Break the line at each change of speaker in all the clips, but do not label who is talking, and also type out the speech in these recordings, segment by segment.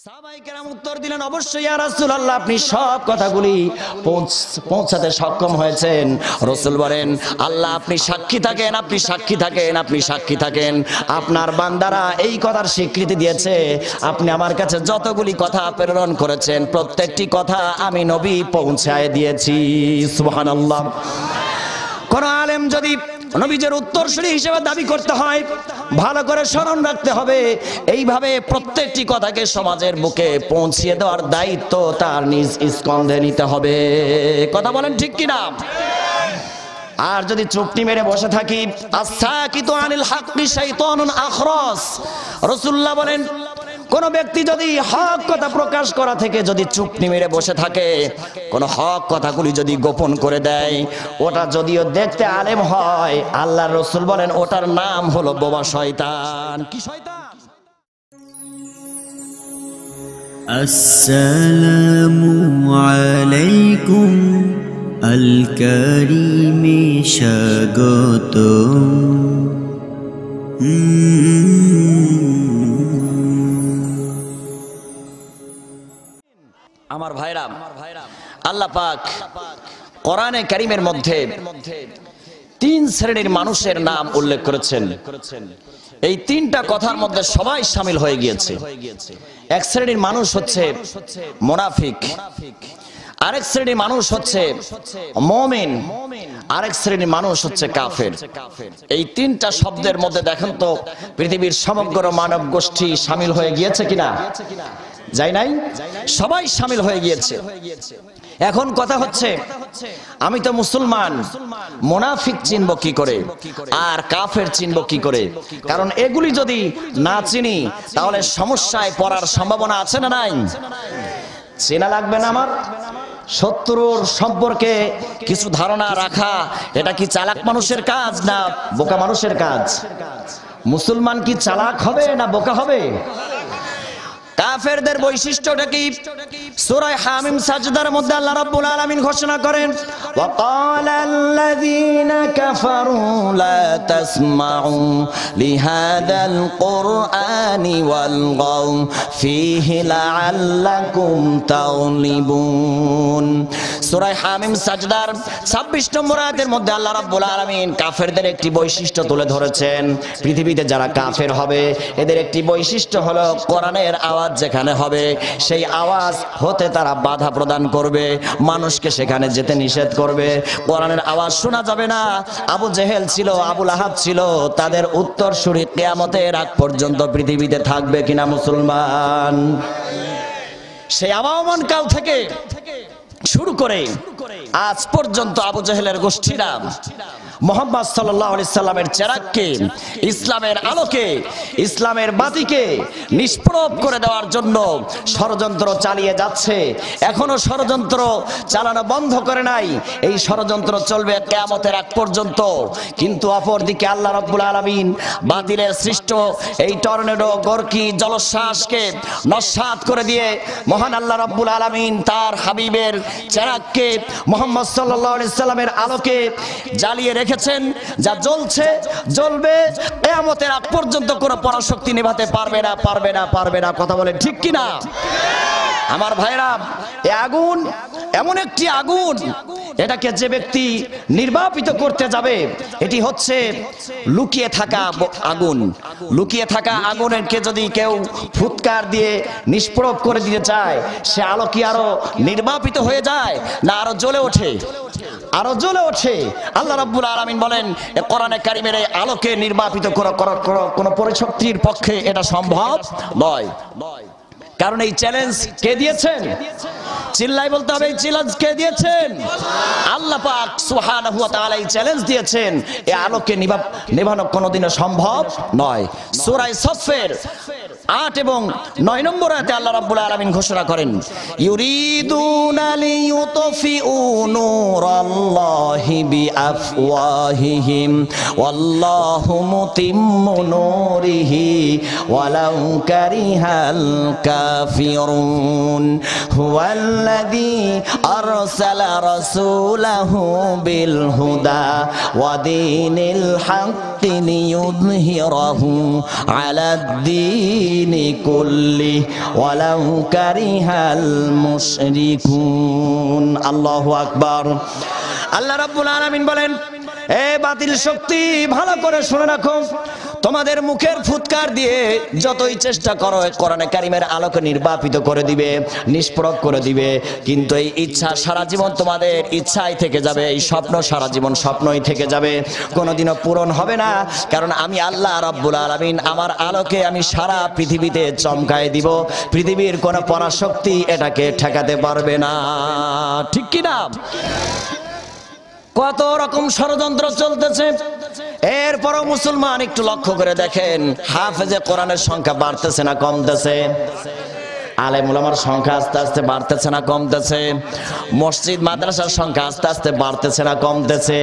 সাহাবায়ে কেরাম উত্তর দিলেন, অবশ্যই ইয়া রাসূলুল্লাহ, আপনি সব কথাগুলি পৌঁছাতে সক্ষম হয়েছেন। রাসূল বলেন, আল্লাহ আপনি সাক্ষী থাকেন, আপনি সাক্ষী থাকেন, আপনি সাক্ষী থাকেন। আপনার বান্দারা এই কথার স্বীকৃতি দিয়েছে, আপনি আমার কাছে যতগুলি কথা প্রেরণ করেছেন প্রত্যেকটি কথা আমি নবী পৌঁছায় দিয়েছি। সুবহানাল্লাহ। কোন আলেম যদি নবীজের উত্তরসূরি হিসেবে দাবি করতে হয়, ভালো করে স্মরণ রাখতে হবে, এইভাবে প্রত্যেকটি কথাকে সমাজের বুকে পৌঁছিয়ে দেওয়ার দায়িত্ব তার নিজ স্কন্ধে নিতে হবে। কথা বলেন ঠিক কিনা? আর যদি চুপটি মেরে বসে থাকি, আসাকিতু আনিল হাক্কি শাইতানুন আখরাস। রাসূলুল্লাহ বলেন, কোন ব্যক্তি যদি হক কথা প্রকাশ করা থেকে যদি চুপটি মেরে বসে থাকে, কোন হক কথাগুলি যদি গোপন করে দেয়, ওটা যদিও দেখতে আলেম হয়, আল্লাহর রাসূল বলেন ওটার নাম হলো বোবা শয়তান। কি শয়তান?
আসসালামু আলাইকুম আল কারীমে স্বাগতম।
আমার ভাইরা, আল্লাহ পাক কোরআনে কারীমের মধ্যে তিন শ্রেণীর মানুষের নাম উল্লেখ করেছেন। এই তিনটা কথার মধ্যে সবাই শামিল হয়ে গিয়েছে। এক শ্রেণীর মানুষ হচ্ছে মুনাফিক, আরেক শ্রেণীর মানুষ হচ্ছে মুমিন, আরেক শ্রেণীর মানুষ হচ্ছে কাফের। এই তিনটা শব্দের মধ্যে দেখেন তো পৃথিবীর সমগ্র মানব গোষ্ঠী শামিল হয়ে গিয়েছে কিনা? যাই নাই? সবাই শামিল হয়ে গিয়েছে। এখন কথা হচ্ছে, আমি তো মুসলমান, মুনাফিক চিনব কি করে আর কাফের চিনব কি করে? কারণ এগুলি যদি না চিনি তাহলে সমস্যায় পড়ার সম্ভাবনা আছে না নাই? চেনা লাগবে না আমার? শত্রুর সম্পর্কে কিছু ধারণা রাখা, এটা কি চালাক মানুষের কাজ না বোকা মানুষের কাজ? মুসলমান কি চালাক হবে না বোকা হবে? কাফেরদের বৈশিষ্ট্যটা কি? সূরা হামিম সাজদার মধ্যে আল্লাহ রাব্বুল আলামিন ঘোষণা করেন, ওয়া ক্বালাল্লাযীনা কাফারু লা তাসমাউ লিহাদাল কুরআনি ওয়ালগাউ ফীহি লাআল্লাকুম তাগলিবুন। সূরা হামিম সাজদার 26 নম্বর আয়াতের মধ্যে আল্লাহ রাব্বুল আলামিন কাফেরদের একটি বৈশিষ্ট্য তুলে ধরেছেন। পৃথিবীতে যারা কাফের হবে এদের একটি বৈশিষ্ট্য হলো কোরআনের আওয়াজ যেখানে হবে সেই আওয়াজ হতে তারা বাধা প্রদান করবে, মানুষকে সেখানে যেতে নিষেধ করবে। কোরআনের আওয়াজ শোনা যাবে না। আবু জেহেল ছিল, আবু লাহাব ছিল, তাদের উত্তরসূরি কিয়ামতের আগ পর্যন্ত পৃথিবীতে থাকবে কিনা মুসলমান? সেই আবহমান কাল থেকে শুরু করে আজ পর্যন্ত আবু জেহেলের গোষ্ঠীরা মুহাম্মদ সাল্লাল্লাহু আলাইহি সাল্লামের চেরাগকে, ইসলামের আলোকে, ইসলামের বাতিকে নিষ্প্রভ করে দেওয়ার জন্য ষড়যন্ত্র চালিয়ে যাচ্ছে। এখনো ষড়যন্ত্র চালানো বন্ধ করে নাই। এই ষড়যন্ত্র চলবে কিয়ামতের আগ পর্যন্ত। কিন্তু অপরদিকে আল্লাহ রাব্বুল আলামিন বাতিলের সৃষ্ট এই টর্নেডো, গর্কি, জলোচ্ছ্বাসকে নস্যাৎ করে দিয়ে মহান আল্লাহ রাব্বুল আলামিন তার হাবিবের চেরাগকে, মুহাম্মদ সাল্লাল্লাহু আলাইহি সাল্লামের আলোকে জ্বালিয়ে রেখেছেন। যা জ্বলছে, জ্বলবে, কিয়ামতের আগ পর্যন্ত কোনো পরাশক্তি নেভাতে পারবে না, পারবে না, পারবে না। কথা বলে ঠিক কিনা? আমার ভাইরা, এই আগুন এমন একটি আগুন, এটাকে যে ব্যক্তি নির্বাপিত করতে যাবে, এটি হচ্ছে লুকিয়ে থাকা আগুন। লুকিয়ে থাকা আগুনকে যদি কেউ ফুৎকার দিয়ে নিষ্প্রভ করে দিতে চায়, সে আলো কি আরো নির্বাপিত হয়ে যায় না আরো জ্বলে ওঠে? আরো জ্বলে ওঠে। আল্লাহ রাব্বুল আলামিন বলেন, কোরআনে কারীমের এই আলোকে নির্বাপিত করা কোন পরিশক্তির পক্ষে এটা সম্ভব নয়। কারণ এই চ্যালেঞ্জ কে দিয়েছেন? চিল্লাই বলতে হবে, এই চ্যালেঞ্জ কে দিয়েছেন? আল্লাহ পাক সুবহানাহু ওয়া তাআলা এই চ্যালেঞ্জ দিয়েছেন। এই আলোকে নেভানো কোনোদিনও সম্ভব নয়। সূরা সফের 8 এবং 9 নম্বর আয়াতে আল্লাহ রাব্বুল আলামিন ঘোষণা করেন, ইউরিদুনা লিইউতফিউ নূরাল্লাহি বিআফওয়াহিহিম ওয়াল্লাহু মুতিম্মু নূরিহি ওয়ালাউ কারিহাল কাফিরুন হুয়াল্লাযী আরসালা রাসূলাহু বিল হুদা ওয়া দীনিল হক লিইয়ুযহিরাহু আলাদ-দীনি কুল্লি ওয়ালাউ কারিহাল মুশরিকুন। আল্লাহু আকবার। আল্লাহ রাব্বুল আলামিন বলেন, এ বাতিল শক্তি, ভালো করে শুনে রাখো, তোমাদের মুখের ফুৎকার দিয়ে যতই চেষ্টা করো কোরআনে কারিমের আলোকে নির্বাপিত করে দিবে, নিষ্প্রভ করে দিবে, কিন্তু এই ইচ্ছা সারা জীবন তোমাদের ইচ্ছাই থেকে যাবে, এই স্বপ্ন সারা জীবন স্বপ্নই থেকে যাবে, কোনোদিনও পূরণ হবে না। কারণ আমি আল্লাহ রাব্বুল আলামিন আমার আলোকে আমি সারা পৃথিবীতে চমকায় দিব, পৃথিবীর কোনো পরাশক্তি এটাকে ঠেকাতে পারবে না। ঠিক কি না? কত রকম ষড়যন্ত্র চলতেছে, এরপরও মুসলমান একটু লক্ষ্য করে দেখেন, হাফেজে কোরআনের সংখ্যা বাড়তেছে না কমতেছে? আলেম উলামার সংখ্যা আস্তে আস্তে বাড়তেছে না কমতেছে? মসজিদ মাদ্রাসার সংখ্যা আস্তে আস্তে বাড়তেছে না কমতেছে?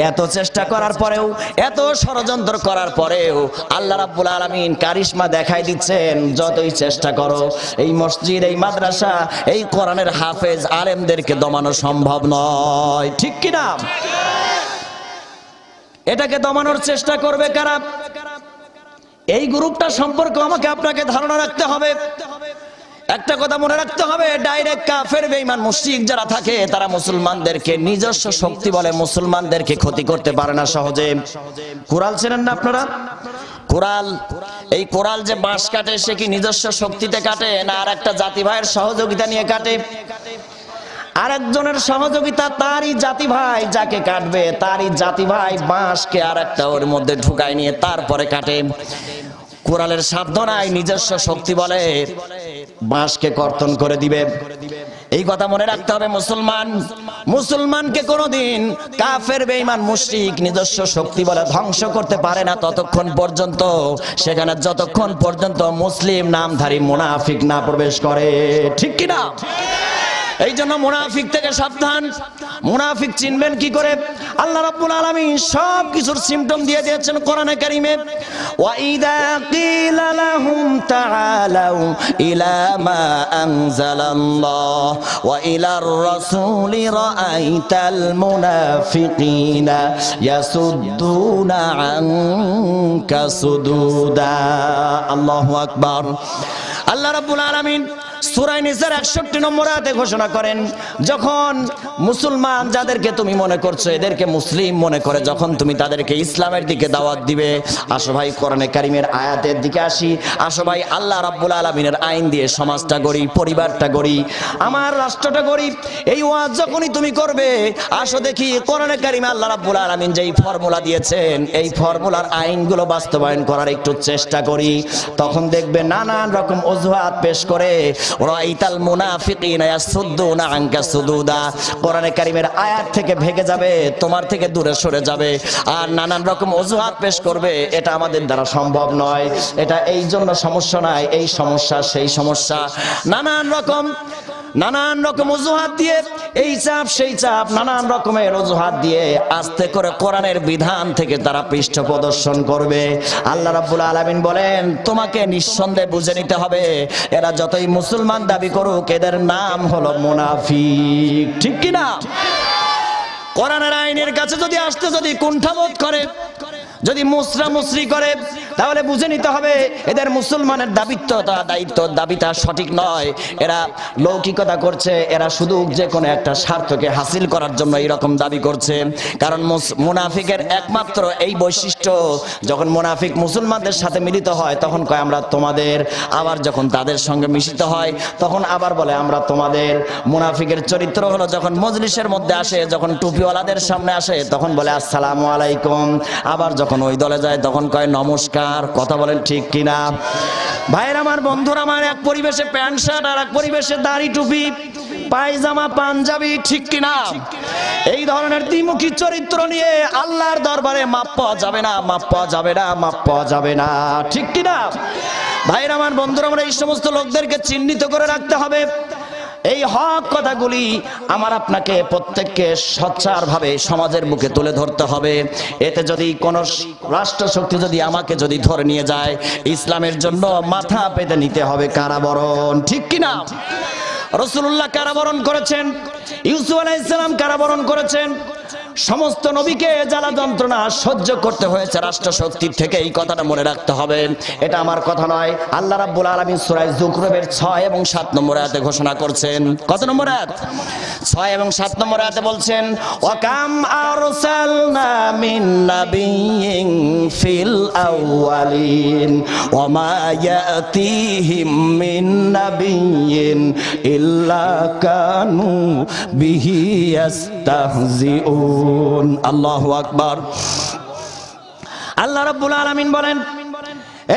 এত চেষ্টা করার পরেও, এত ষড়যন্ত্র করার পরেও আল্লাহ রাব্বুল আলামিন কারিশমা দেখাই দিচ্ছেন, যতই চেষ্টা করো এই মসজিদ, এই মাদ্রাসা, এই কোরআনের হাফেজ আলেমদেরকে দমানো সম্ভব নয়। ঠিক কি না? এটাকে দমানোর চেষ্টা করবে কারা? এই গ্রুপটা সম্পর্কে আমাকে আপনাকে ধারণা রাখতে হবে। একটা কথা মনে রাখতে হবে, ডাইরেক্ট কাফের বেঈমান মুশরিক যারা থাকে তারা মুসলমানদেরকে নিজস্ব শক্তি বলে মুসলমানদেরকে ক্ষতি করতে পারে না সহজে। কুড়াল চেনেন না আপনারা? কুড়াল, এই কুড়াল যে বাঁশ কাটে সে কি নিজস্ব শক্তিতে কাটে না আর একটা জাতি ভাইয়ের সহযোগিতা নিয়ে কাটে? আরেকজনের সহযোগিতা, তারই জাতি ভাই যাকে কাটবে তারই জাতি ভাই বাঁশকে আর একটা ওর মধ্যে ঢুকায় নিয়ে তারপরে কাটে। কুড়ালের সাধ্য নাই নিজস্ব শক্তি বলে বাঁশকে কর্তন করে দিবে। এই কথা মনে রাখতে হবে। মুসলমানকে কোনোদিন কাফের বেঈমান মুশরিক নিজস্ব শক্তি বলে ধ্বংস করতে পারে না ততক্ষণ পর্যন্ত, সেখানে যতক্ষণ পর্যন্ত মুসলিম নামধারী মুনাফিক না প্রবেশ করে। ঠিক কি না? এই জন্য মুনাফিক থেকে সাবধান। মুনাফিক চিনবেন কি করে? আল্লাহ রাব্বুল আলামিন সব কিছুর সিম্পটম দিয়ে দিয়েছেন কোরআনে কারীমে। ওয়া ইযা কিলা লাহুম তাআলাউ ইলা মা আনজালাল্লাহ ওয়া ইলার রাসূলি রাআইতাল মুনাফিকিনা ইয়াসুদ্দুনা আনকা সুদুদা। আল্লাহু আকবার। আল্লাহ রাব্বুল আলামিন সূরা নিসার 61 নম্বর আয়াতে ঘোষণা করেন, যখন মুসলমান যাদেরকে তুমি মনে করছো এদেরকে মুসলিম মনে করে যখন তুমি তাদেরকে ইসলামের দিকে দাওয়াত দিবে, আসো ভাই কোরআনে কারীমের আয়াতের দিকে আসি, আসো ভাই আল্লাহ রাব্বুল আলামিনের আইন দিয়ে সমাজটা গড়ি, পরিবারটা গড়ি, আমার রাষ্ট্রটা গড়ি। এই ওয়াজ যখনই তুমি করবে, আসো দেখি কোরআনে কারীমে আল্লাহ রাব্বুল আলামিন যেই ফর্মুলা দিয়েছেন এই ফর্মুলার আইনগুলো বাস্তবায়ন করার একটু চেষ্টা করি। তখন দেখবে নানান রকম অজুহাত পেশ করে রাআইতাল মুনাফিকিনা ইয়াসুদ্দুনা আনকা সুদুদা, কোরআনে কারীমের আয়াত থেকে ভেগে যাবে, তোমার থেকে দূরে সরে যাবে, আর নানান রকম অজুহাত পেশ করবে এটা আমাদের দ্বারা সম্ভব নয়, এটা এই জন্য সমস্যা নাই, এই সমস্যা সেই সমস্যা, নানান রকম অজুহাত দিয়ে, এই চাপ সেই চাপ, নানান রকমের অজুহাত দিয়ে আস্তে করে কোরআনের বিধান থেকে তারা পৃষ্ঠ প্রদর্শন করবে। আল্লাহ রাব্বুল আলামিন বলেন, তোমাকে নিঃসন্দেহে বুঝে নিতে হবে, এরা যতই মুসলমান দাবি করুক এদের নাম হলো মুনাফিক। ঠিক কি না? কোরআনের আইনের কাছে যদি আসতে যদি কুণ্ঠাবোধ করে, যদি মুসরি করে, তাহলে বুঝে নিতে হবে এদের মুসলমানের দাবিটা সঠিক নয়, এরা লৌকিকতা করছে, এরা শুধু যে কোনো একটা স্বার্থকে হাসিল করার জন্য এইরকম দাবি করছে। কারণ মুনাফিকের একমাত্র এই বৈশিষ্ট্য, যখন মুনাফিক মুসলমানদের সাথে মিলিত হয় তখন কয় আমরা তোমাদের, আবার যখন তাদের সঙ্গে মিশিত হয় তখন আবার বলে আমরা তোমাদের। মুনাফিকের চরিত্র হলো যখন মজলিসের মধ্যে আসে, যখন টুপিওয়ালাদের সামনে আসে তখন বলে আসসালামু আলাইকুম, আবার যখন ওই দলে যায় তখন কয় নমস্কার। কথা বলেন ঠিক কিনা? ভাইয়ের আমার, বন্ধুরা আমার, এক পরিবেশে প্যান্ট শার্ট আর এক পরিবেশে দাড়ি টুপি পায়জামা পাঞ্জাবি, ঠিক কিনা? এই ধরনের দ্বিমুখী চরিত্র নিয়ে আল্লাহর দরবারে মাপ পাওয়া যাবে না, মাপ পাওয়া যাবে না, মাপ পাওয়া যাবে না, ঠিক কিনা? ভাইয়ের আমার, বন্ধুরা আমরা এই সমস্ত লোকদেরকে চিহ্নিত করে রাখতে হবে। এই হক কথাগুলি আমার আপনাকে প্রত্যেককে সচ্চারভাবে সমাজের মুখে তুলে ধরতে হবে। এতে যদি কোনো রাষ্ট্রশক্তি যদি আমাকে যদি ধরে নিয়ে যায়, ইসলামের জন্য মাথা পেতে নিতে হবে কারাবরণ, ঠিক কিনা? রাসূলুল্লাহ কারাবরণ করেছেন, ইউসুফ আলাইহিস সালাম কারাবরণ করেছেন, সমস্ত নবীকে জ্বালা যন্ত্রণা সহ্য করতে হয়েছে রাষ্ট্রশক্তির থেকে, এই কথাটা মনে রাখতে হবে। এটা আমার কথা নয়, আল্লাহ রাব্বুল আলামিন সূরা যুকরুবের 6 এবং 7 নম্বর আয়াতে ঘোষণা করছেন। কত নম্বর আয়াত? 6 এবং 7 নম্বর আয়াতে বলছেন, ওয়া কাম আরসালনা মিন নাবিয়্যিন ফিল আউয়ালিন ওয়া মা ইয়াতিহিম মিন নাবিয়্যিন ইল্লা কানু বিহি ইস্তাহজিউন। আল্লাহু আকবার। আল্লাহ রাব্বুল আলামিন বলেন,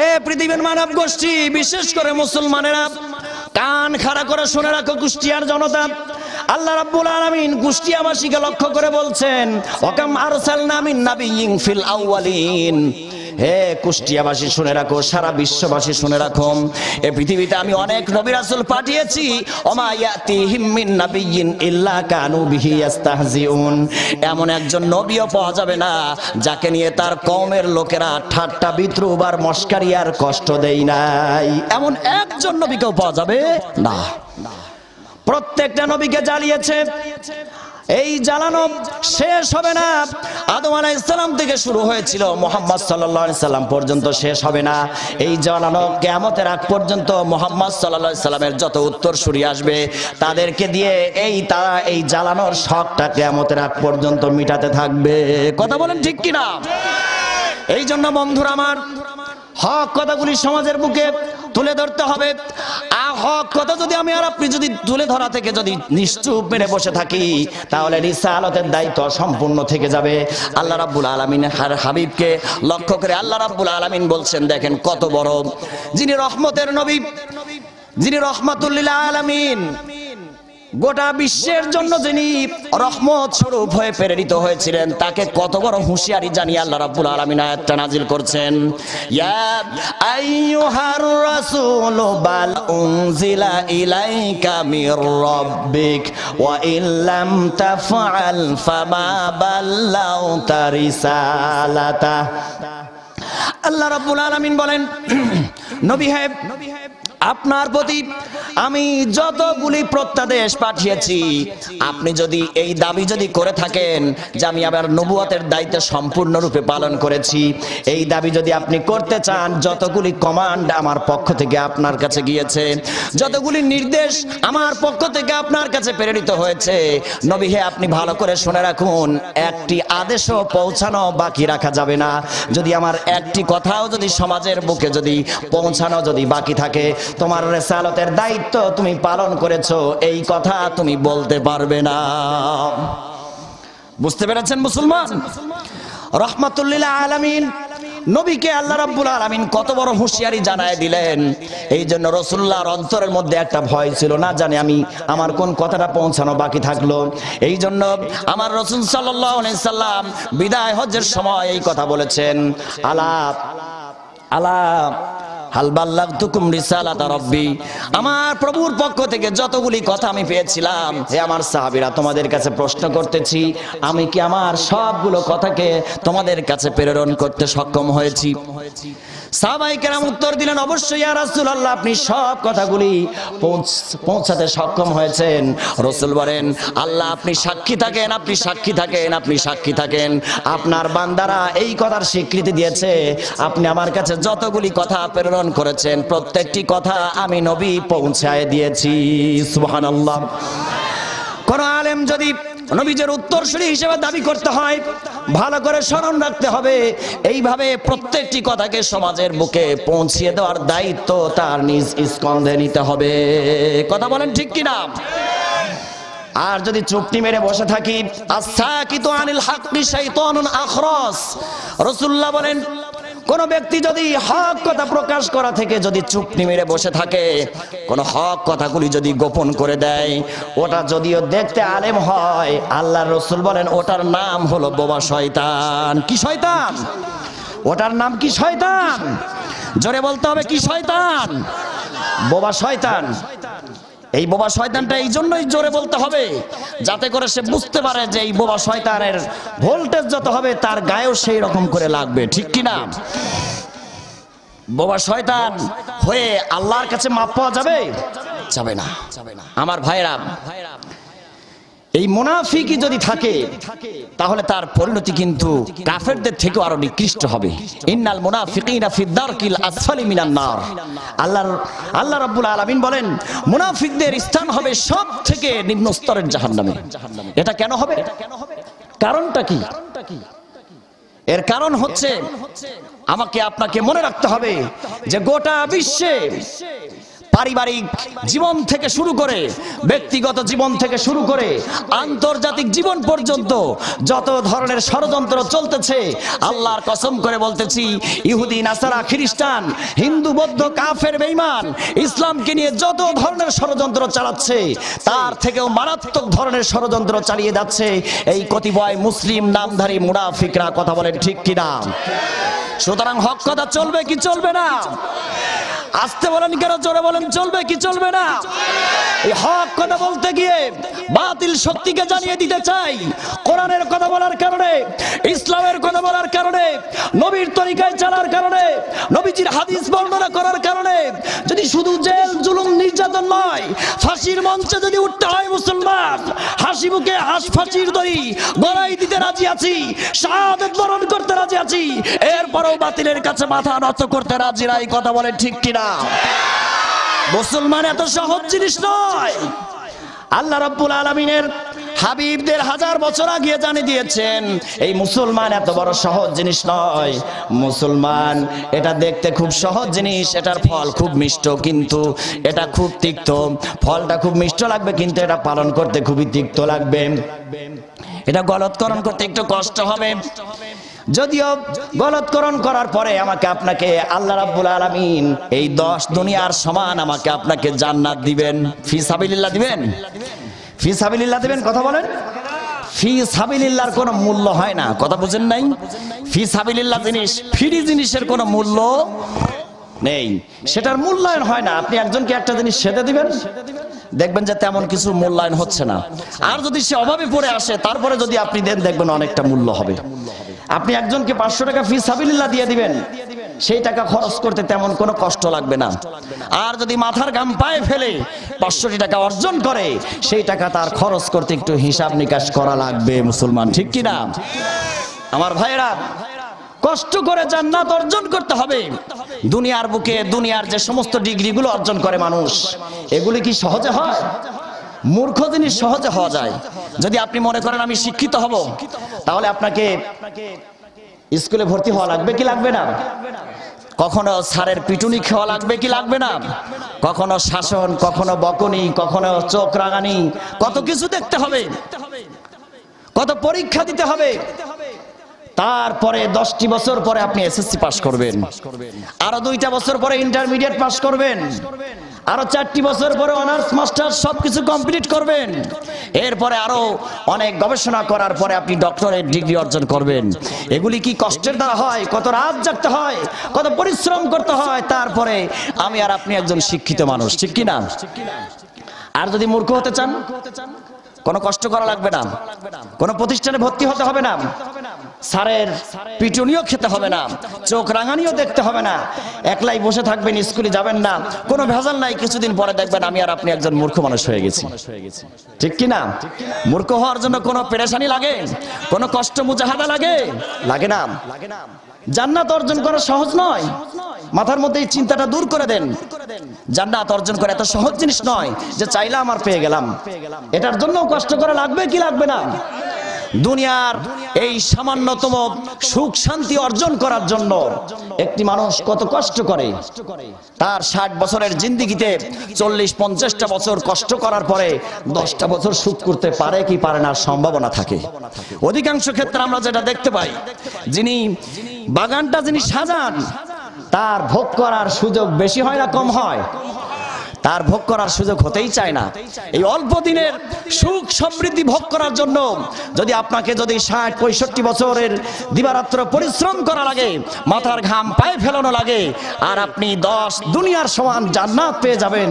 এ পৃথিবীর মানব গোষ্ঠী, বিশেষ করে মুসলমানেরা কান খাড়া করে শুনে রাখো, কুষ্টিয়ার জনতা। আল্লাহ রাব্বুল আলামিন কুষ্টিয়াবাসীকে লক্ষ্য করে বলছেন, ওয়াকাম আরসালনা মিন নাবিয়্যিন ফিল আউয়ালিন। হে কুষ্টিয়াবাসী শুনে রাখো, সারা বিশ্ববাসী শুনে রাখো, এই পৃথিবীতে আমি অনেক নবী রাসূল পাঠিয়েছি। ওমা ইয়াতিহিম মিন নাবিয়্যিন ইল্লা কানু বিহি ইস্তাহজিউন। এমন একজন নবীও পাওয়া যাবে না যাকে নিয়ে তার কওমের লোকেরা ঠাট্টা বিদ্রুপ আর মস্কারি আর কষ্ট দেয় নাই। এমন একজন নবীকেও পাওয়া যাবে না। প্রত্যেকটা নবীকে জ্বালিয়েছে। এই জ্বালানো শেষ হবে না। আদম আলাইহিস সালাম থেকে শুরু হয়েছিল, মুহাম্মদ সাল্লাল্লাহু আলাইহি সাল্লাম পর্যন্ত শেষ হবে না। এই জ্বালানো কিয়ামতের আগ পর্যন্ত মুহাম্মদ সাল্লাল্লাহু আলাইহি সাল্লামের যত উত্তরসূরি আসবে তাদেরকে দিয়ে তারা এই জ্বালানোর শখটা কিয়ামতের আগ পর্যন্ত মিটাতে থাকবে। কথা বলেন ঠিক কিনা? এই জন্য বন্ধুরা আমার, হক কথাগুলি সমাজের বুকে তুলে ধরতে হবে। হক কথা যদি আমি আর আপনি যদি তুলে ধরা থেকে যদি নিশ্চুপ মেরে বসে থাকি, তাহলে রিসালাতের দায়িত্ব সম্পূর্ণ থেকে যাবে। আল্লাহ রাব্বুল আলামিন হাবিবকে লক্ষ্য করে আল্লাহ রাব্বুল আলামিন বলছেন, দেখেন কত বড়, যিনি রহমতের নবী, যিনি রহমাতুল লিল আলামিন, গোটা বিশ্বের জন্য যিনি রহমত স্বরূপ হয়ে প্রেরিত হয়েছিলেন, তাকে কত বড় হুঁশিয়ারি জানিয়ে আল্লাহ রাব্বুল আলামিন আয়াতটা নাজিল করছেন। ইয়া আইয়ুহার রাসূল বাল উনজিলা ইলাইকা মির রাব্বিক ওয়া ইল্লাম তাফআল ফামা বাল্লাগতা রিসালাতা। আল্লাহ রাব্বুল আলামিন বলেন, নবী হে, আপনার প্রতি আমি যতগুলি প্রত্যাদেশ পাঠিয়েছি, আপনি যদি এই দাবি যদি করে থাকেন যে আমি আমার নবুয়তের দায়িত্ব সম্পূর্ণরূপে পালন করেছি, এই দাবি যদি আপনি করতে চান, যতগুলি কমান্ড আমার পক্ষ থেকে আপনার কাছে গিয়েছে, যতগুলি নির্দেশ আমার পক্ষ থেকে আপনার কাছে প্রেরিত হয়েছে, নবী হে আপনি ভালো করে শুনে রাখুন, একটি আদেশও পৌঁছানো বাকি রাখা যাবে না। যদি আমার একটি কথাও যদি সমাজের বুকে যদি পৌঁছানো যদি বাকি থাকে, তোমার রিসালাতের দায়িত্ব তুমি পালন করেছো, এই কথা তুমি বলতে পারবে না। বুঝতে পেরেছেন মুসলমান? রহমাতুল লিল আলামিন নবীকে আল্লাহ রাব্বুল আলামিন কত বড় হুঁশিয়ারি জানায় দিলেন। এই জন্য রাসূলুল্লাহর অন্তরের মধ্যে একটা ভয় ছিল, না জানি আমি আমার কোন কথাটা পৌঁছানো বাকি থাকলো। এই জন্য আমার রাসূল সাল্লাল্লাহু আলাইহি সাল্লাম বিদায় হজ্জের সময় এই কথা বলেছেন, আলা হাল বাল্লাগতুকুম রিসালাতা রাব্বি। আমার প্রভুর পক্ষ থেকে যতগুলি কথা আমি পেয়েছিলাম, হে আমার সাহাবীরা, তোমাদের কাছে প্রশ্ন করতেছি, আমি কি আমার সবগুলো কথাকে তোমাদের কাছে প্রেরণ করতে সক্ষম হয়েছি? সাহাবায়ে কেরাম উত্তর দিলেন, অবশ্যই ইয়া রাসূলুল্লাহ, আপনি সব কথাগুলি পৌঁছাতে সক্ষম হয়েছেন। রাসূল বলেন, আল্লাহ আপনি সাক্ষী থাকেন, আপনি সাক্ষী থাকেন, আপনি সাক্ষী থাকেন, আপনার বান্দারা এই কথার স্বীকৃতি দিয়েছে, আপনি আমার কাছে যতগুলি কথা প্রেরণ করেছেন প্রত্যেকটি কথা আমি নবী পৌঁছায় দিয়েছি। সুবহানাল্লাহ। কোন আলেম যদি নবীজের উত্তরসূরি হিসেবে দাবি করতে হয়, ভালো করে স্মরণ রাখতে হবে, এইভাবে প্রত্যেকটি কথাকে সমাজের বুকে পৌঁছিয়ে দেওয়ার দায়িত্ব তার নিজ স্কন্ধে নিতে হবে। কথা বলেন ঠিক কিনা? আর যদি চুপটি মেরে বসে থাকি, আসাকিতু আনিল হাক্কি শাইতানুন আখরাস। রাসূলুল্লাহ বলেন, কোন ব্যক্তি যদি হক কথা প্রকাশ করা থেকে যদি চুপটি মেরে বসে থাকে, কোন হক কথাগুলি যদি গোপন করে দেয়, ওটা যদিও দেখতে আলেম হয়, আল্লাহর রাসূল বলেন ওটার নাম হলো বোবা শয়তান। কি শয়তান? ওটার নাম কি? শয়তান। জোরে বলতে হবে, কি শয়তান? বোবা শয়তান। এই বোবা শয়তানটা এই জন্যই জোরে বলতে হবে, যাতে করে সে বুঝতে পারে যে এই বোবা শয়তানের ভোল্টেজ যত হবে তার গায়েও সেই রকম করে লাগবে। ঠিক কিনা? বোবা শয়তান হয়ে আল্লাহর কাছে মাপ পাওয়া যাবে? যাবে না। আমার ভাইরা, এই মুনাফিকই যদি থাকে তাহলে তার পরিণতি কিন্তু কাফেরদের থেকে আরো নিকৃষ্ট হবে। ইন্নাল মুনাফিকিনা ফি দারকিল আসফালি মিনান নার। আল্লাহ রাব্বুল আলামিন বলেন মুনাফিকদের স্থান হবে সব থেকে নিম্ন স্তরের জাহান্নামে। এটা কেন হবে? কারণটা কি? এর কারণ হচ্ছে আমাকে আপনাকে মনে রাখতে হবে যে গোটা বিশ্বে পারিবারিক জীবন থেকে শুরু করে ব্যক্তিগত জীবন থেকে শুরু করে আন্তর্জাতিক জীবন পর্যন্ত যত ধরনের ষড়যন্ত্র চলতেছে, আল্লাহর কসম করে বলতেছি, ইহুদি নাসারা খ্রিস্টান হিন্দু বৌদ্ধ কাফের বেঈমান ইসলামকে নিয়ে যত ধরনের ষড়যন্ত্র চালাচ্ছে তার থেকেও মারাত্মক ধরনের ষড়যন্ত্র চালিয়ে যাচ্ছে এই কতিপয় মুসলিম নামধারী মুনাফিকরা। কথা বলেন ঠিক কিনা? সুতরাং হক কথা চলবে কি চলবে না? আস্তে বলেন কেন, জোরে বলেন, চলবে কি চলবে না? এই হক কথা বলতে গিয়ে বাতিল শক্তিকে জানিয়ে দিতে চাই, কোরআনের কথা বলার কারণে, ইসলামের কথা বলার কারণে, নবীর তরিকায় চলার কারণে, নবীজির হাদিস বর্ণনা করার কারণে যদি শুধু জেল জুলুম নির্যাতন নয়, ফাঁসির মঞ্চে যদি উঠতে হয় মুসলমান, হাসি মুখে ফাঁসির দড়ি গলায় দিতে রাজি আছি, শাহাদাত বরণ করতে রাজি আছি, এরপরও বাতিলের কাছে মাথা নত করতে রাজি নাই। কথা বলেন ঠিক কিনা? মুসলমান এত সহজ জিনিস নয়। আল্লাহ রাব্বুল আলামিনের হাবিবদের হাজার বছর আগে জানিয়ে দিয়েছেন এই মুসলমান এত বড় সহজ জিনিস নয়। মুসলমান এটা দেখতে খুব সহজ জিনিস, এটার ফল খুব মিষ্ট, কিন্তু এটা খুব তিক্ত। ফলটা খুব মিষ্ট লাগবে কিন্তু এটা পালন করতে খুবই তিক্ত লাগবে। এটা গলতকরণ করতে একটু কষ্ট হবে। যদিও গলতকরণ করার পরে আমাকে আপনাকে আল্লাহ রাব্বুল আলামিন এই 10 দুনিয়ার সমান আমাকে আপনাকে জান্নাত দিবেন। ফি সাবিলিল্লাহ দিবেন, ফি সাবিলিল্লাহ দিবেন। কথা বলেন, ফি সাবিলিল্লাহর কোনো মূল্য হয় না। কথা বুঝেন নাই? ফি সাবিলিল্লাহ জিনিস, ফ্রি জিনিসের কোনো মূল্য নেই, সেটার মূল্যায়ন হয় না। আপনি একজনকে একটা জিনিস সেধে দিবেন, দেখবেন যে তেমন কিছু মূল্যায়ন হচ্ছে না। আর যদি সে অভাবে পড়ে আসে তারপরে যদি আপনি দেন, দেখবেন অনেকটা মূল্য হবে। আপনি একজনকে 500 টাকা ফি সাবিলিল্লাহ দিয়ে দিবেন, সেই টাকা খরচ করতে তেমন কোনো কষ্ট লাগবে না। আর যদি মাথার ঘাম পায়ে ফেলে 500 টাকা অর্জন করে, সেই টাকা তার খরচ করতে একটু হিসাব নিকাশ করা লাগবে। মুসলমান ঠিক কিনা? আমার ভাইয়েরা, কষ্ট করে জান্নাত অর্জন করতে হবে। দুনিয়ার বুকে দুনিয়ার যে সমস্ত ডিগ্রিগুলো অর্জন করে মানুষ, এগুলি কি সহজে হয়? মূর্খ জিনিস সহজে হওয়া যায়। যদি আপনি মনে করেন আমি শিক্ষিত হব, তাহলে আপনাকে স্কুলে ভর্তি হওয়া লাগবে কি লাগবে না? কখনো স্যারের পিটুনি খাওয়া লাগবে কি লাগবে না? কখনো শাসন, কখনো বকুনি, কখনো চোখ রাঙানি, কত কিছু দেখতে হবে, কত পরীক্ষা দিতে হবে। তারপরে 10টি বছর পরে আপনি এসএসসি পাস করবেন, আরো 2টা বছর পরে ইন্টারমিডিয়েট পাস করবেন, আরো 4টি বছর পরে অনার্স মাস্টার্স সবকিছু কমপ্লিট করবেন। এরপরে আরো অনেক গবেষণা করার পরে আপনি ডক্টরেট ডিগ্রি অর্জন করবেন। এগুলি কি কষ্টের দ্বারা হয়? কত রাত জাগতে হয়, কত পরিশ্রম করতে হয়, তারপরে আমি আর আপনি একজন শিক্ষিত মানুষ। ঠিক কি না? আর যদি মূর্খ হতে চান, কোনো কষ্ট করা লাগবে না, কোনো প্রতিষ্ঠানে ভর্তি হতে হবে না, স্যারের পিটুনিও খেতে হবে না, চোখ রাঙানিও দেখতে হবে না, একলাই বসে থাকবেন, স্কুলে যাবেন না, কোনো ভেজাল নাই। কিছুদিন পরে দেখবেন আমি আর আপনি একজন মূর্খ মানুষ হয়ে গেছি। ঠিক কি না? মূর্খ হওয়ার জন্য কোনো পেরেশানি লাগে, কোনো কষ্ট মুজাহাদা লাগে? লাগে না। জান্নাত অর্জন করা সহজ নয়। মাথার মধ্যে এই চিন্তাটা দূর করে দেন। জান্নাত অর্জন করা এত সহজ জিনিস নয় যে চাইলাম আর পেয়ে গেলাম। এটার জন্য কষ্ট করা লাগবে কি লাগবে না? দুনিয়ার এই সামান্যতম সুখ শান্তি অর্জন করার জন্য একটি মানুষ কত কষ্ট করে। তার 60 বছরের জিন্দেগিতে 40-50টা বছর কষ্ট করার পরে 10টা বছর সুখ করতে পারে কি পারে না, সম্ভাবনা থাকে। অধিকাংশ ক্ষেত্রে আমরা যেটা দেখতে পাই, যিনি বাগানটা যিনি সাজান, তার ভোগ করার সুযোগ বেশি হয় না কম হয়? তার ভোগ করার সুযোগ হতেই চায় না। এই অল্প দিনের সুখ সমৃদ্ধি ভোগ করার জন্য যদি আপনাকে যদি 60-65 বছরের দিবারাত্র পরিশ্রম করা লাগে, মাথার ঘাম পায়ে ফেলানো লাগে, আর আপনি 10 দুনিয়ার সমান জান্নাত পেয়ে যাবেন,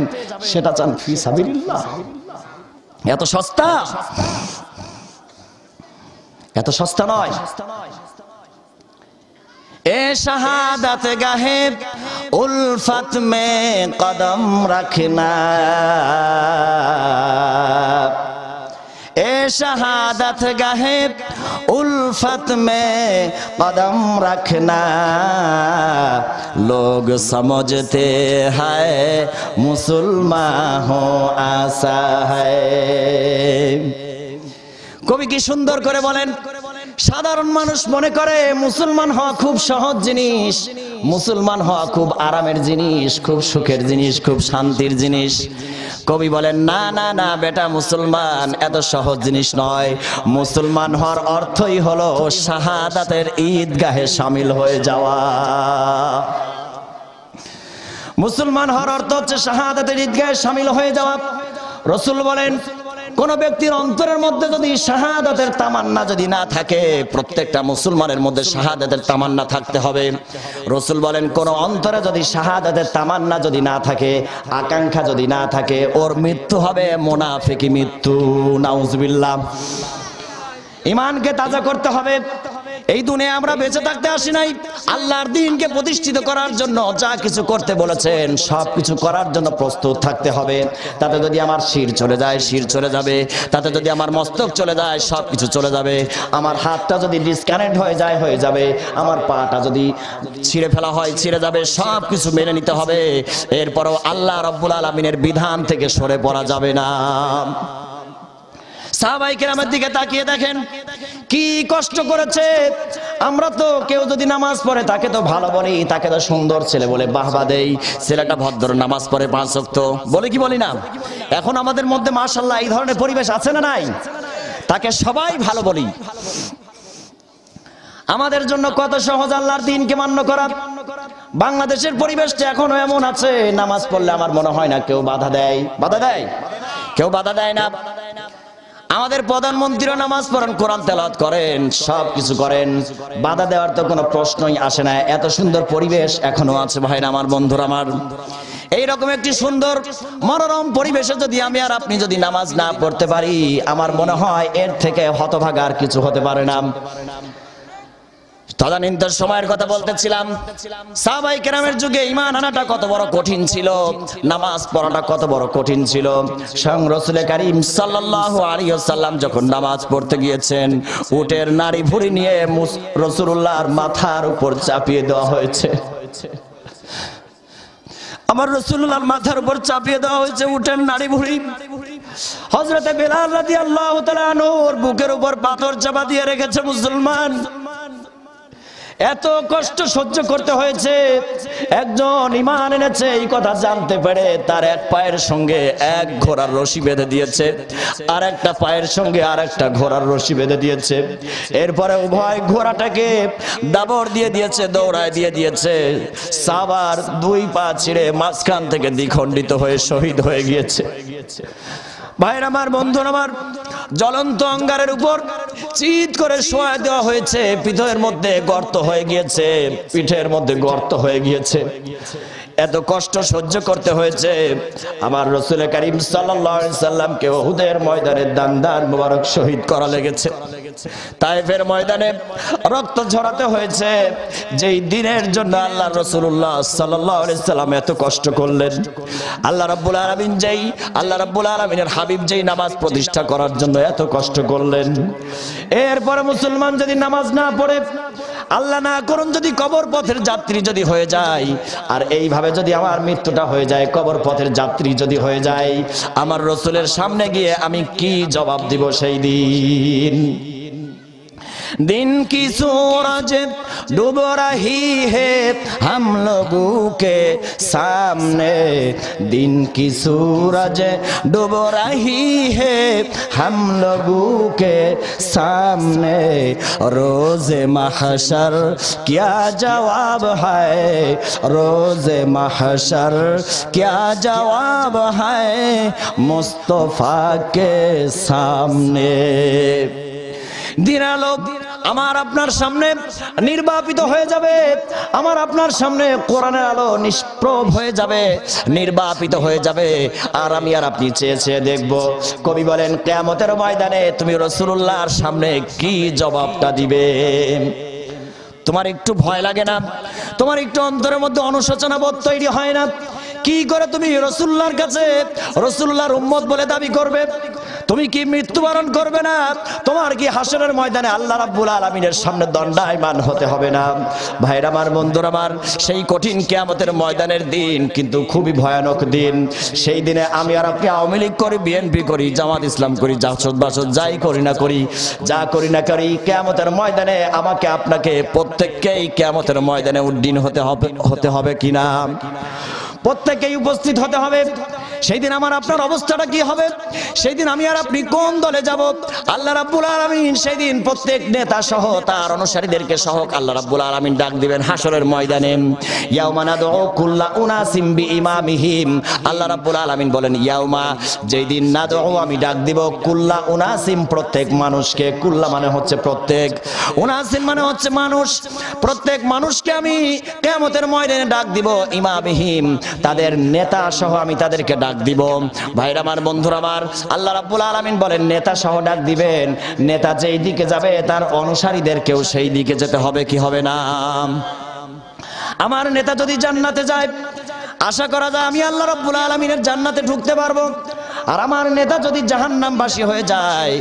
সেটা চান ফি সাবিলিল্লাহ? এত সস্তা, এত সস্তা নয়। ए शहादत गाहे उल्फत में कदम रखना, ए शहादत गाहे उल्फत में कदम रखना लोग समझते हैं मुसलमान हो आशा है। কবি কি সুন্দর করে বলেন, সাধারণ মানুষ মনে করে মুসলমান হওয়া খুব সহজ জিনিস, মুসলমান হওয়া খুব আরামের জিনিস, খুব সুখের জিনিস, খুব শান্তির জিনিস। কবি বলেন না না না বেটা, মুসলমান এত সহজ জিনিস নয়। মুসলমান হওয়ার অর্থই হলো শাহাদাতের ঈদগাহে শামিল হয়ে যাওয়া। মুসলমান হওয়ার অর্থ হচ্ছে শাহাদাতের ঈদগাহে শামিল হয়ে যাওয়া। রাসূল বলেন কোন ব্যক্তির অন্তরের মধ্যে যদি শাহাদাতের তামান্না যদি না থাকে, প্রত্যেকটা মুসলমানের মধ্যে শাহাদাতের তামান্না থাকতে হবে। রাসূল বলেন কোন অন্তরে যদি শাহাদাতের তামান্না যদি না থাকে, আকাঙ্ক্ষা যদি না থাকে, ওর মৃত্যু হবে মুনাফিকি মৃত্যু। নাউজুবিল্লাহ। ঈমানকে তাজা করতে হবে। এই দুনিয়ায় আমরা বেঁচে থাকতে আসি নাই, আল্লাহর দ্বীনকে প্রতিষ্ঠিত করার জন্য যা কিছু করতে বলেছেন সব কিছু করার জন্য প্রস্তুত থাকতে হবে। তাতে যদি আমার শির চলে যায়, শির চলে যাবে। তাতে যদি আমার মস্তক চলে যায়, সব কিছু চলে যাবে। আমার হাতটা যদি ডিসকানেক্ট হয়ে যায়, হয়ে যাবে। আমার পাটা যদি ছিঁড়ে ফেলা হয়, ছিঁড়ে যাবে। সব কিছু মেনে নিতে হবে। এরপরও আল্লাহ রাব্বুল আলামিনের বিধান থেকে সরে পড়া যাবে না। সাহাবায়ে কেরামের দিকে তাকিয়ে দেখেন কি কষ্ট করেছে। আমরা তো কেউ যদি নামাজ পড়ে তাকে তো ভালো বলি, তাকে তো সুন্দর ছেলে বলে বাহবা দেই, ছেলেটা ভদ্র, নামাজ পড়ে 5 ওয়াক্ত, বলে কি বলি না? এখন আমাদের মধ্যে মাশাআল্লাহ এই ধরনের পরিবেশ আছে না নাই? তাকে সবাই ভালো বলি। আমাদের জন্য কত সহজ আল্লাহর দ্বীনকে মান্য করা। বাংলাদেশের পরিবেশটা এখনো এমন আছে, নামাজ পড়লে আমার মনে হয় না কেউ বাধা দেয়। বাধা দেয়? কেউ বাধা দেয় না। আমাদের প্রধানমন্ত্রীরা নামাজ পড়েন, কোরআন তেলাওয়াত করেন, সব কিছু করেন, বাধা দেওয়ার তো কোনো প্রশ্নই আসে না। এত সুন্দর পরিবেশ এখনো আছে ভাইরা আমার, বন্ধুরা আমার। এইরকম একটি সুন্দর মনোরম পরিবেশে যদি আমি আর আপনি যদি নামাজ না পড়তে পারি, আমার মনে হয় এর থেকে হতভাগা আর কিছু হতে পারে না। তদানীন্তন সময়ের কথা বলতেছিলাম, সাহাবায়ে কেরামের যুগে ঈমান আনাটা কত বড় কঠিন ছিল, নামাজ পড়াটা কত বড় কঠিন ছিল। স্বয়ং রাসূল কারীম সাল্লাল্লাহু আলাইহি ওয়াসাল্লাম যখন নামাজ পড়তে গিয়েছেন, উটের নাড়ি ভুঁড়ি নিয়ে রাসূলুল্লাহর মাথার উপর চাপিয়ে দেওয়া হয়েছে। আমার রাসূলুল্লাহর মাথার উপর চাপিয়ে দেওয়া হয়েছে উটের নাড়ি ভুঁড়ি। হযরতে বেলাল রাদিয়াল্লাহু তাআলা আনহুর বুকের উপর পাথর চাপা দিয়ে রেখেছে মুসলমান। এত কষ্ট সহ্য করতে হয়েছে। একজন ঈমান এনেছে এই কথা জানতে পেরে তার এক পায়ের সঙ্গে এক ঘোড়ার রশি বেঁধে দিয়েছে, আর একটা পায়ের সঙ্গে আর একটা ঘোড়ার রশি বেঁধে দিয়েছে। এরপরে উভয় ঘোড়াটাকে দাবড় দিয়ে দিয়েছে, দৌড়ায় দিয়ে দিয়েছে। সাবার 2 পা ছিঁড়ে মাঝখান থেকে দ্বিখণ্ডিত হয়ে শহীদ হয়ে গিয়েছে। ভাইরা আমার, বন্ধুরা আমার, জ্বলন্ত অঙ্গারের উপর চিৎ করে শোয়া দেওয়া হয়েছে। পিঠের মধ্যে গর্ত হয়ে গিয়েছে, পিঠের মধ্যে গর্ত হয়ে গিয়েছে। এত কষ্ট সহ্য করতে হয়েছে। আমার রাসূল কারীম সাল্লাল্লাহু আলাইহি সাল্লামকে উহুদের ময়দানে দান্দার মোবারক শহীদ করা লেগেছে। তায়েফের ময়দানে রক্ত ঝরাতে হয়েছে। যেই দিনের জন্য আল্লাহ রাসূলুল্লাহ সাল্লাল্লাহু আলাইহি সাল্লাম এত কষ্ট করলেন, আল্লাহ রাব্বুল আলামিনের হাবিব যেই নামাজ প্রতিষ্ঠা করার জন্য এত কষ্ট করলেন, এরপরে মুসলমান যদি নামাজ না পড়ে, আল্লাহ না করুন যদি কবর পথের যাত্রী যদি হয়ে যায়, আর এইভাবে যদি আমার মৃত্যুটা হয়ে যায়, কবর পথের যাত্রী যদি হয়ে যায়, আমার রাসূলের সামনে গিয়ে আমি কি জবাব দিব সেই দিন? दिन की सूरज डूब रही है हम लोगों के सामने, दिन की सूरज डूब रही है हम लोगों के सामने, रोज़ महशर क्या जवाब है, रोज़ महशर क्या जवाब है मुस्तफा के सामने। দিন আলো আমার আপনার সামনে নির্বাপিত হয়ে যাবে, আমার আপনার সামনে কোরআনের আলো নিষ্প্রভ হয়ে যাবে, নির্বাপিত হয়ে যাবে, আর আমি আর আপনি চেয়ে চেয়ে দেখব। কবি বলেন কিয়ামতের ময়দানে তুমি রাসূলুল্লাহর সামনে কি জবাবটা দিবে? তোমার একটু ভয় লাগে না? তোমার একটু অন্তরের মধ্যে অনুশোচনা বোধ তৈরি হয় না? কি করে তুমি রাসূলুল্লাহর কাছে রাসূলুল্লাহর উম্মত বলে দাবি করবে? তুমি কি মৃত্যুবরণ করবে না? তোমার কি হাসরের ময়দানে আল্লাহ রাব্বুল আলামিনের সামনে দণ্ডায়মান হতে হবে না? ভাইরা আমার, বন্ধুরা আমার, সেই কঠিন কিয়ামতের ময়দানের দিন কিন্তু খুবই ভয়ানক দিন। সেই দিনে আমি আর আপনি আওয়ামী লীগ করি, বিএনপি করি, জামাত ইসলাম করি, জাসদ বাসদ যাই করি না করি, যা করি না করি, কিয়ামতের ময়দানে আমাকে আপনাকে প্রত্যেককেই কিয়ামতের ময়দানে উড্ডীন হতে হবে কিনা? প্রত্যেককেই উপস্থিত হতে হবে। সেই দিন আমার আপনার অবস্থাটা কি হবে? সেই দিন আমি আর আপনি কোন দলে যাব? আল্লাহ রাব্বুল আলামিন সেই দিন প্রত্যেক নেতা সহ তার অনুসারীদেরকে সহ আল্লাহ রাব্বুল আলামিন ডাক দিবেন হাসরের ময়দানে। ইয়াউমা নাদউ কুল্লা উনাসিম বিইমামিহিম। আল্লাহ রাব্বুল আলামিন বলেন, ইয়াউমা, যেই দিন নাদউ, আমি ডাক দিব, কুল্লা উনাসিম, প্রত্যেক মানুষকে। কুল্লা মানে হচ্ছে প্রত্যেক, উনাসিম মানে হচ্ছে মানুষ। প্রত্যেক মানুষকে আমি কিয়ামতের ময়দানে ডাক দিব, ইমামিহিম, তাদের নেতা সহ আমি তাদেরকে ডাক দিব। ভাইরা আমার, বন্ধুরা আমার, আল্লাহ রাব্বুল আলামিন বলেন নেতা সহ ডাক দিবেন। নেতা যেই দিকে যাবে তার অনুসারীদেরকেও সেই দিকে যেতে হবে, কি হবে না? আমার নেতা যদি জান্নাতে যায়, আশা করা যায় আমি আল্লাহ রাব্বুল আলামিনের জান্নাতে ঢুকতে পারবো। আর আমার নেতা যদি জাহান্নামবাসী হয়ে যায়,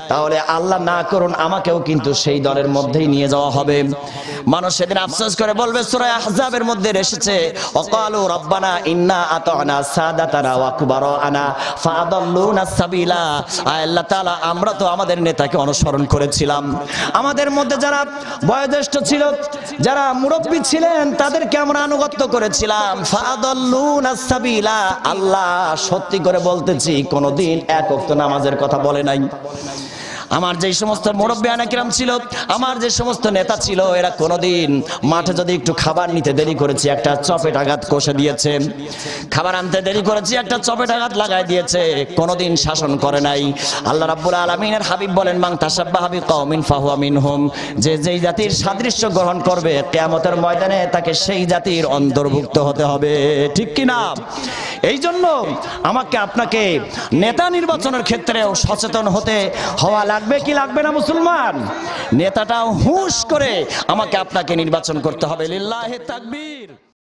তাহলে আল্লাহ না করুন আমাকেও কিন্তু সেই দলের মধ্যেই নিয়ে যাওয়া হবে। মানুষ সেদিন আফসোস করে বলবে, সূরা আহজাবের মধ্যে এসেছে, ওয়াকালু রাব্বানা ইন্না আতানা সাদাতানা ওয়া কুবারানা ফাআদাল্লুনা সাবিলা। আল্লাহ তাআলা, আমরা তো আমাদের নেতাকে অনুসরণ করেছিলাম, আমাদের মধ্যে যারা বয়োজ্যেষ্ঠ ছিল, যারা মুরব্বী ছিলেন, তাদেরকে আমরা আনুগত্য করেছিলাম। ফাআদাল্লুনা সাবিলা। আল্লাহ সত্যি করে বলতেছি, কোনদিন এক ওয়াক্ত নামাজের কথা বলে নাই। আমার যে সমস্ত মুরব্বিয়ানে কিরাম ছিল, আমার যে সমস্ত নেতা ছিল, এরা কোনোদিন মাঠে যদি একটু খাবার নিতে দেরি করেছি, একটা চপেট আঘাত কষে দিয়েছে। খাবার আনতে দেরি করেছি, একটা চপেট আঘাত লাগাই দিয়েছে, কোনোদিন শাসন করে নাই। আল্লাহ রাব্বুল আলামিনের হাবিব বলেন, মান তাশাব্বাহা বিকওমিন ফাহুয়া মিনহুম। যে যেই জাতির সাদৃশ্য গ্রহণ করবে, কিয়ামতের ময়দানে তাকে সেই জাতির অন্তর্ভুক্ত হতে হবে, ঠিক কি না? এই জন্য আমাকে আপনাকে নেতা নির্বাচনের ক্ষেত্রেও সচেতন হওয়া লাগবে কি লাগবে না মুসলমান? নেতাটাও হুঁশ করে আমাকে আপনাকে নির্বাচন করতে হবে। লিল্লাহি তাকবীর।